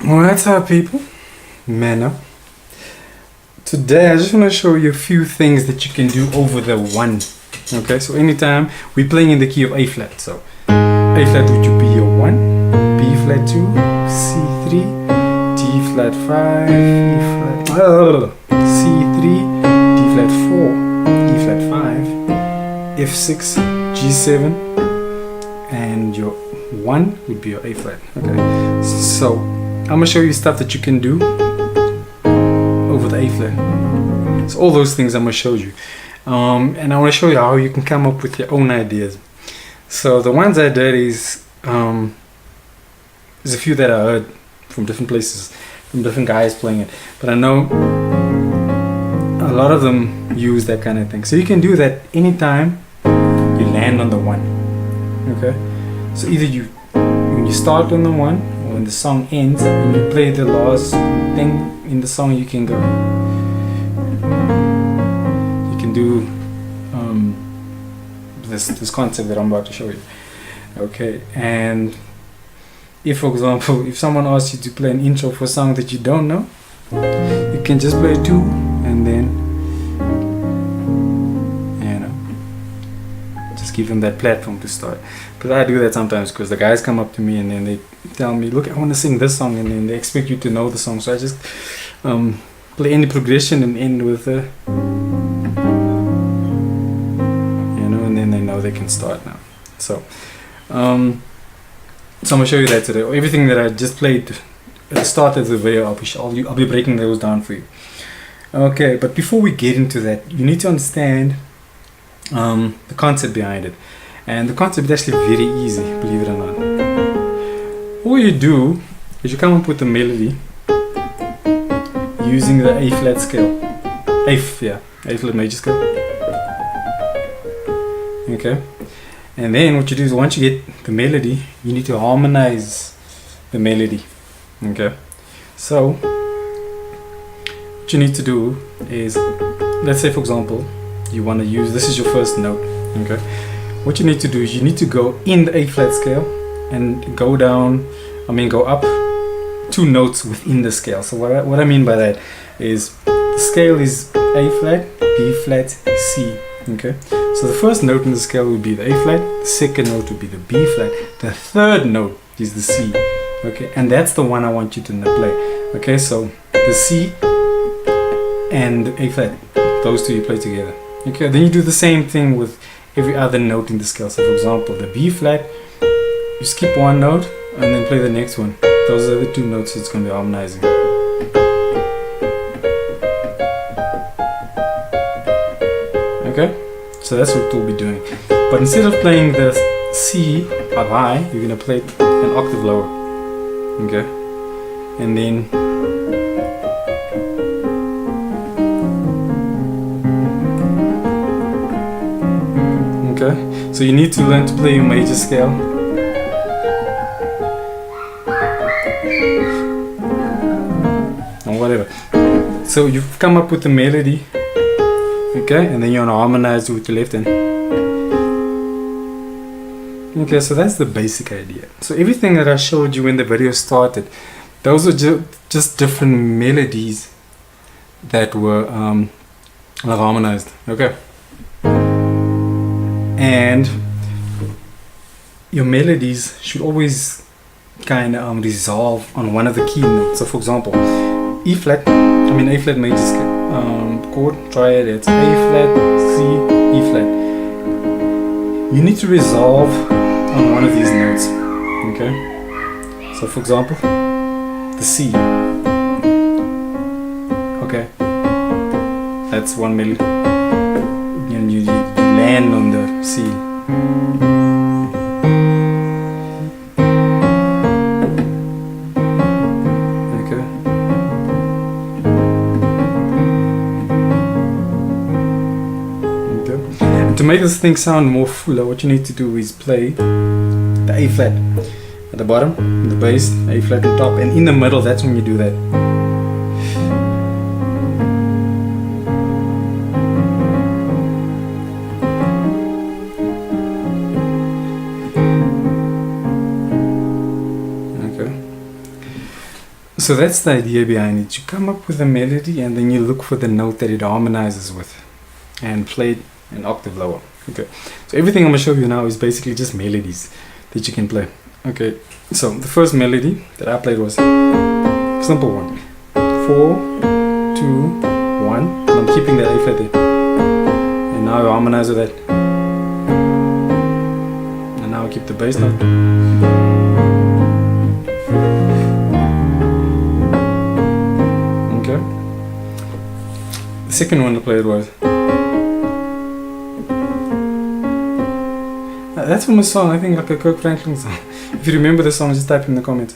What's up, people? Man, today I just want to show you a few things that you can do over the one. Okay, so anytime we're playing in the key of A flat, so A flat would you be your 1, B flat 2, C3, D flat 5, E flat, C3, D flat 4, E flat 5, F6, G7, and your 1 would be your A flat. Okay, so I'm gonna show you stuff that you can do over the A flat. So all those things I'm gonna show you, and I want to show you how you can come up with your own ideas. So the ones I did is there's a few that I heard from different places, from different guys playing it, but I know a lot of them use that kind of thing. So you can do that anytime you land on the 1. Okay, so either when you start on the 1, or when the song ends and you play the last thing in the song, you can go. You can do this concept that I'm about to show you. Okay, and if, for example, if someone asks you to play an intro for a song that you don't know, you can just play 2 and then, you know, just give them that platform to start. Because I do that sometimes, because the guys come up to me and then they tell me, look, I want to sing this song, and then they expect you to know the song, so I just play any progression and end with a, you know, and then they know they can start now. So I'm gonna show you that today. Everything that I just played at the start of the video, I'll be breaking those down for you. Okay, but before we get into that, you need to understand the concept behind it. And the concept is actually very easy, believe it or not. All you do is you come up with a melody using the A flat scale. A flat major scale. Okay. And then what you do is, once you get the melody, you need to harmonize the melody. Okay. So what you need to do is, let's say for example, you want to use, this is your first note. Okay. What you need to do is you need to go in the A flat scale and go up 2 notes within the scale. So what I mean by that is, the scale is A flat, B flat, C. Okay, so the first note in the scale would be the A flat, the second note would be the B flat, the third note is the C. Okay, and that's the one I want you to play. Okay, so the C and the A flat, those 2 you play together. Okay, then you do the same thing with every other note in the scale. So for example, the B flat, you skip 1 note and then play the next one. Those are the 2 notes it's going to be harmonizing. Okay, so that's what we'll be doing. But instead of playing the C up high, you're going to play it an octave lower. Okay, and then so you need to learn to play your major scale. Or whatever. So you've come up with the melody. Okay, and then you want to harmonize with the left hand. Okay, so that's the basic idea. So everything that I showed you when the video started, those are just different melodies that were harmonized. Okay. And your melodies should always kind of resolve on one of the key notes. So for example, A flat major scale chord, triad, it's A flat, C, E flat. You need to resolve on one of these notes. Okay, so for example, the C. Okay, that's one melody. And you land on the C. Okay. Okay. And to make this thing sound more fuller, what you need to do is play the A flat at the bottom, the bass, A flat on top, and in the middle, that's when you do that. So that's the idea behind it. You come up with a melody and then you look for the note that it harmonizes with and play it an octave lower. Okay, so everything I'm going to show you now is basically just melodies that you can play. Okay, so the first melody that I played was a simple one. 4, 2, 1, and I'm keeping that A flat there. And now I harmonize with that. And now I keep the bass note. Okay. The second one I played was. That's from a song, I think like a Kirk Franklin song. If you remember the song, just type in the comments.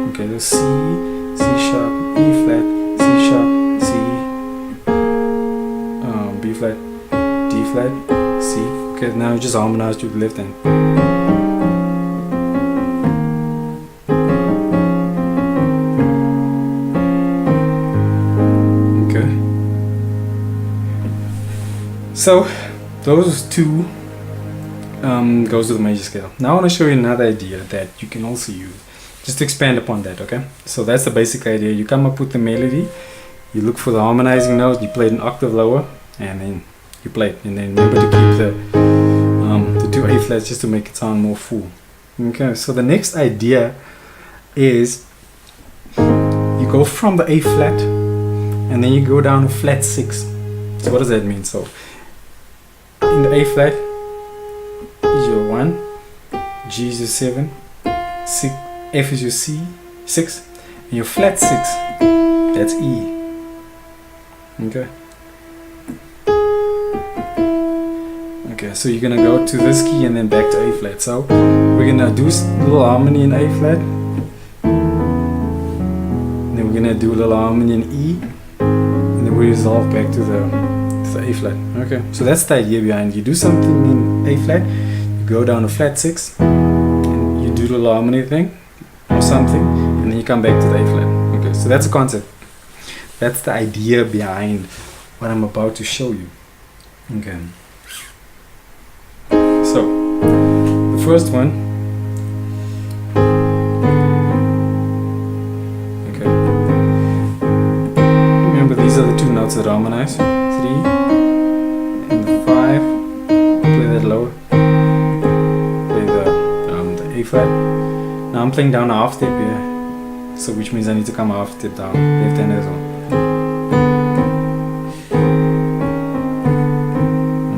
Okay, there's C, C sharp, E flat, C sharp, C, B flat, D flat, C. Okay, now you just harmonize to the left hand. So those two goes to the major scale. Now I want to show you another idea that you can also use, just to expand upon that. Okay, so that's the basic idea. You come up with the melody, you look for the harmonizing note, you play it an octave lower, and then you play it. And then remember to keep the two A flats just to make it sound more full. Okay, so the next idea is you go from the A flat and then you go down to flat 6. So what does that mean? So in the A flat is your 1, G is your 7, C, F is your C, 6, and your flat 6, that's E. Okay. Okay, so you're gonna go to this key and then back to A flat. So we're gonna do a little harmony in A flat, and then we're gonna do a little harmony in E, and then we resolve back to the A flat. Okay, so that's the idea behind it. You do something in A flat, you go down to flat 6, and you do the little harmony thing or something, and then you come back to the A flat. Okay, so that's the concept. That's the idea behind what I'm about to show you. Okay. So the first one. Okay. Remember, these are the two notes that harmonize. 3 and the 5, play that lower, play the A flat. Now I'm playing down a half step here, so which means I need to come a half step down, left hand as well.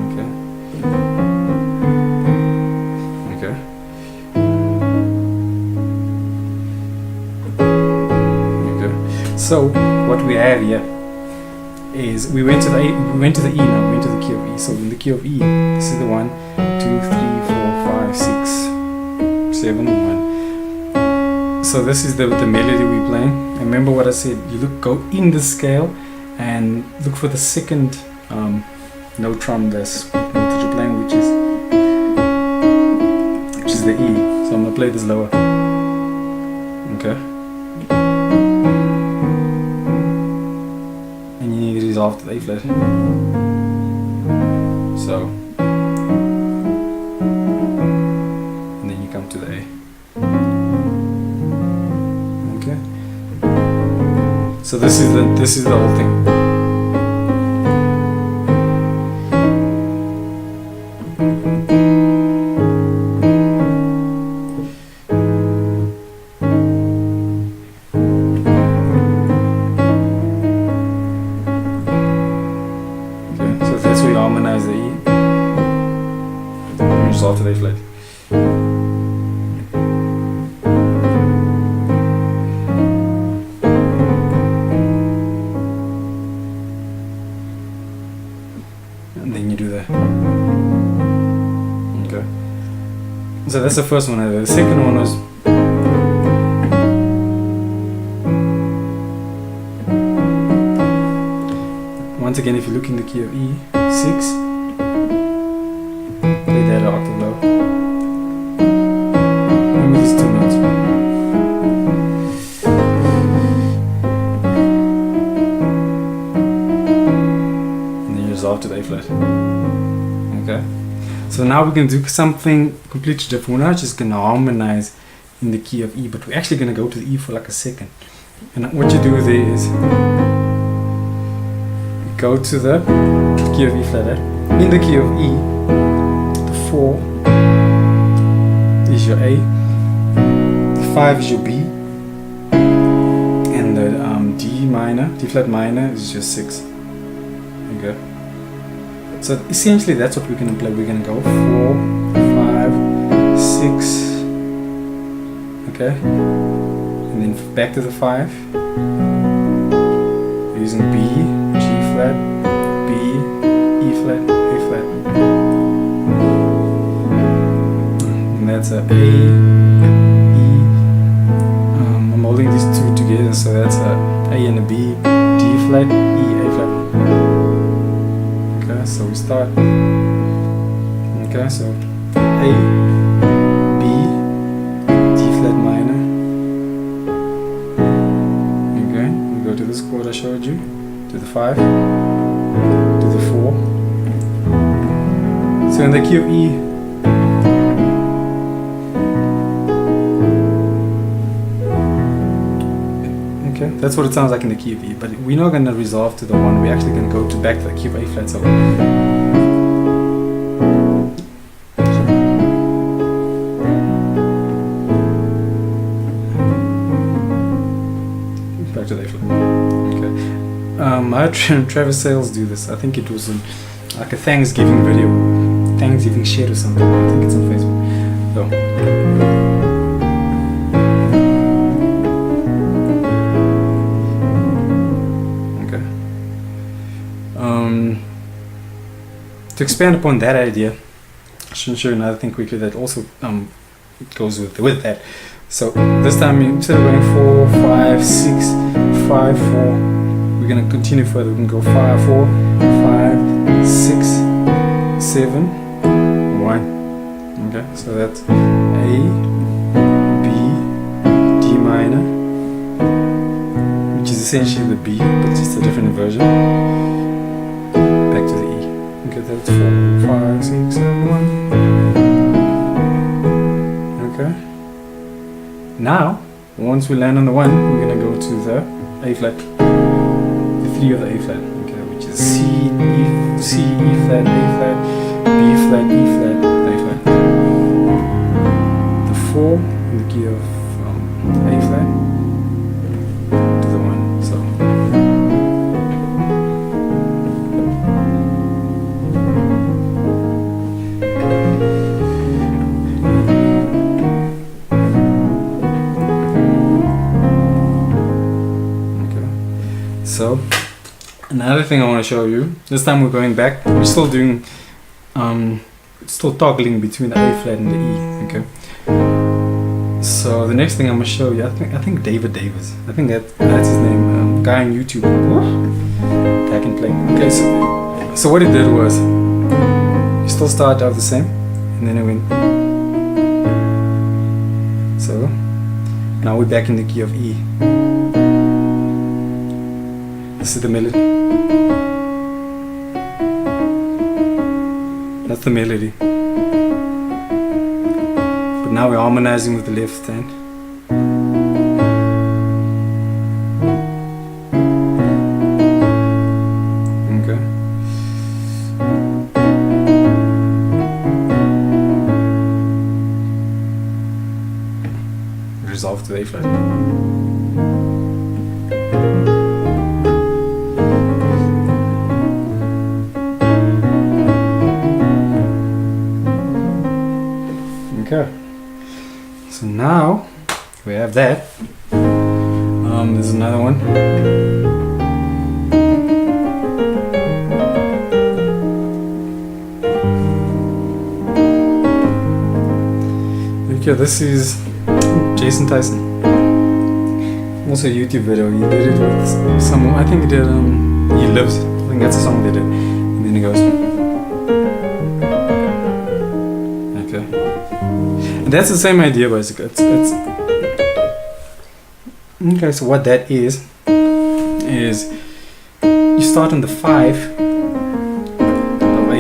Okay. Okay. So what we have here is we went to the E now, we went to the key of E. So in the key of E, this is the 1, 2, 3, 4, 5, 6, 7, 1. So this is the melody we're playing. And remember what I said, go in the scale and look for the second note from this note that you're playing, which is the E. So I'm gonna play this lower. Okay. Resolve to the A flat. So, and then you come to the A. Okay. So this is the whole thing. Harmonize the E and resolve to the A flat. And then you do that. Okay. So that's the first one. The second one was once again, if you look in the key of E, 6, play that octave low. Remember these two notes. resolve to the A flat. Okay. So now we're going to do something completely different. We're not just going to harmonize in the key of E, but we're actually going to go to the E for like a second. And what you do there is you go to the key of E flat. In the key of E, the 4 is your A, the 5 is your B, and the D minor, D flat minor is your 6. Okay. So essentially that's what we're going to play. We're going to go 4, 5, 6. Okay. And then back to the 5. Using B, G flat, B, E flat, A flat. And that's a A, E. I'm holding these two together, so that's a A and a B, D flat, E, A flat. Okay, so we start. Okay, so A, B, D flat minor. Okay, we go to this chord I showed you, to the 5, to the 4. So in the key of E, okay, that's what it sounds like in the key of E, but we're not going to resolve to the 1, we're actually going to go to back to the key of A flat. So back to the A flat. Okay. I had Travis Sales do this. I think it was like a Thanksgiving video, Thanksgiving share or something. I think it's on Facebook. So. To expand upon that idea, I should show you another thing quickly that also goes with that. So this time instead of going 4, 5, 6, 5, 4, we're going to continue further. We can go 5, 4, 5, 6, 7, 1. Okay, so that's A, B, D minor, which is essentially the B, but just a different version. Back to the E. Okay, that's 4, 5, 6, 7, 1. Okay. Now, once we land on the 1, we're going to go to the A flat. The 3 of the A flat. Okay, which is C, E, C, E flat, A flat, B flat, E flat, A flat. The 4 in the key of A flat to the 1. So. So, another thing I want to show you, this time we're going back, we're still doing, still toggling between the A flat and the E, okay? So the next thing I'm going to show you, I think David Davis, I think that's his name, guy on YouTube, guy can play. Okay, so what he did was, he still started out the same, and then it went, so, now we're back in the key of E. This is the melody. That's the melody. But now we're harmonizing with the left hand. Okay. Resolve to the A flat. Okay, so now we have that. There's another one. Okay, this is Jason Tyson. Also a YouTube video. He did it with someone. I think he did. He Lives. I think that's the song they did. And then he goes. That's the same idea, basically. It's okay. So what that is you start on the 5,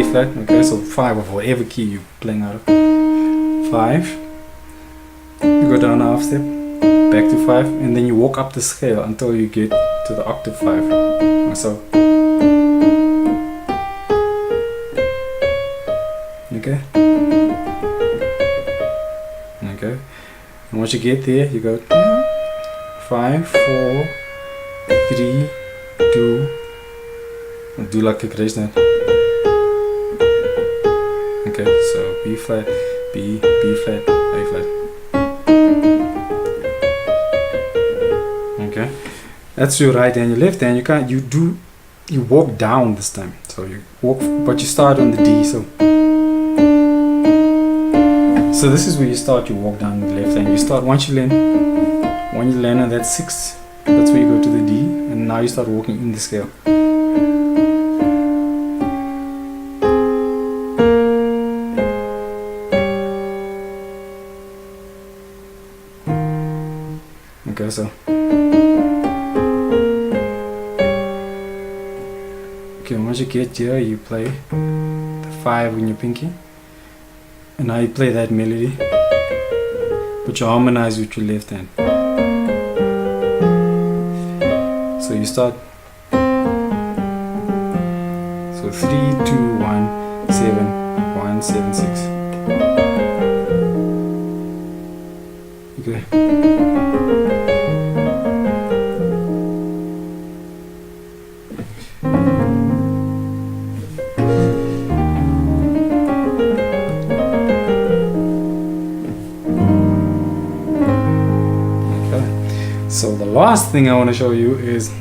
A flat. Okay, so 5 of whatever key you're playing out of. 5. You go down a half step, back to 5, and then you walk up the scale until you get to the octave 5. So, okay. Okay. And once you get there, you go 5, 4, 3, 2. Do like a Krishna. Okay, so B flat, B flat, A flat. Okay, that's your right hand. Your left hand, you walk down this time. So you walk, but you start on the D. So this is where you start. You walk down with the left hand. You start once you land on that 6. That's where you go to the D, and now you start walking in the scale. Okay, so once you get here, you play the 5 in your pinky, and now you play that melody, but you harmonize with your left hand. So you start. So 3, 2, 1, 7, 1, 7, 6. Okay. So the last thing I want to show you is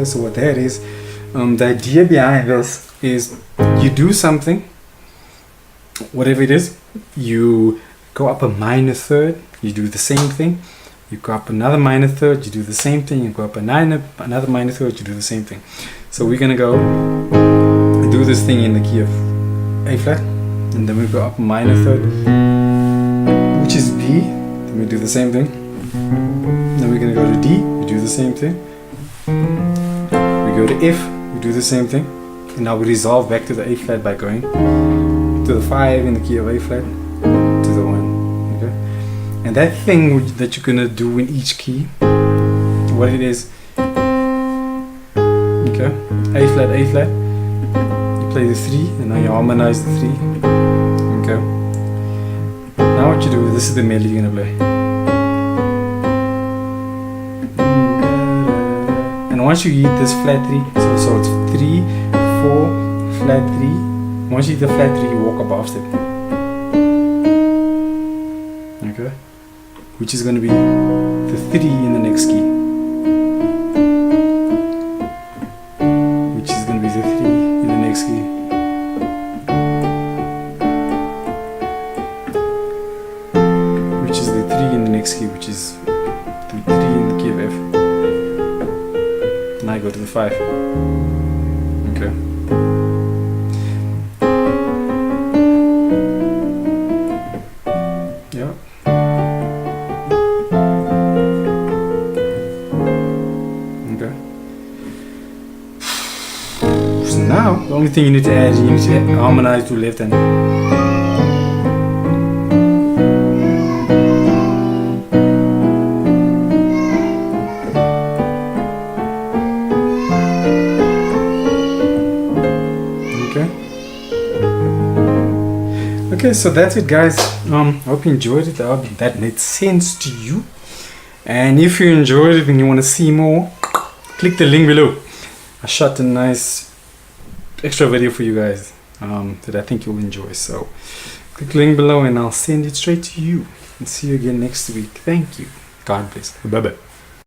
so what that is, the idea behind this is you do something, whatever it is, you go up a minor third, you do the same thing, you go up another minor third, you do the same thing, you go up another minor third, you do the same thing. So we're gonna go do this thing in the key of A flat, and then we go up a minor third, which is B, then we do the same thing, then we're gonna go to D, we do the same thing, we go to F, we do the same thing, and now we resolve back to the A flat by going to the 5 in the key of A flat to the 1. Okay, and that thing that you're gonna do in each key, what it is, okay, A flat, you play the 3, and now you harmonize the 3. Okay, now what you do, this is the melody you're gonna play. And once you hit this flat 3, so it's 3, 4, flat 3. Once you hit the flat 3, you walk up half step. Okay, which is going to be the 3 in the next key. Which is going to be the 3 in the next key. Which is the 3 in the next key, which is the 3 in the key of F. Now I go to the 5. Okay. Yeah. Okay. So now the only thing you need to add is you need to harmonize to left hand. Okay, so that's it, guys. I hope you enjoyed it. I hope that made sense to you. And if you enjoyed it and you want to see more, click the link below. I shot a nice extra video for you guys that I think you'll enjoy. So click the link below and I'll send it straight to you. And see you again next week. Thank you. God bless. Bye bye.